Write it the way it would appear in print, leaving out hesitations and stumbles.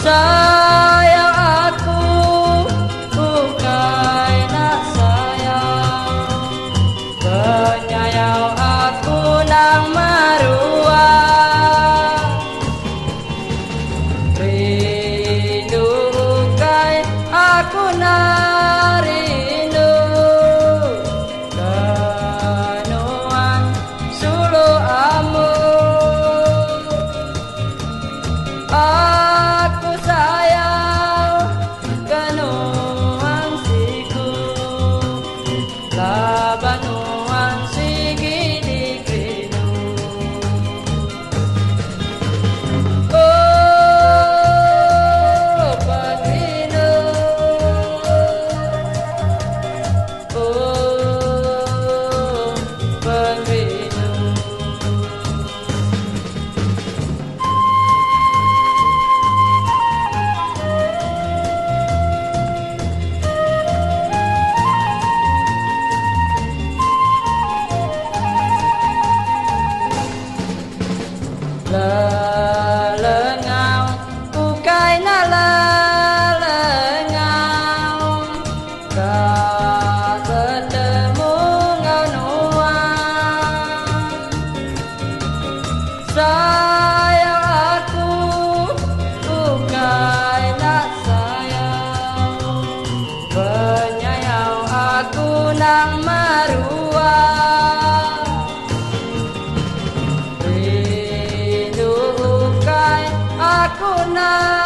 Sayang aku bukan nak sayang, penyayang aku nang maruah. Rindu bukan aku nak rindu, kanuan sulu amu. Aku sayang kanuan siku, labanuan sigi di kinu. Oh pagino, oh pagino. Lelengau bukai na lelengau, tak ketemu ngau nuang. Sayang aku bukai nak sayang, penyayang aku nang maruah. Aku nak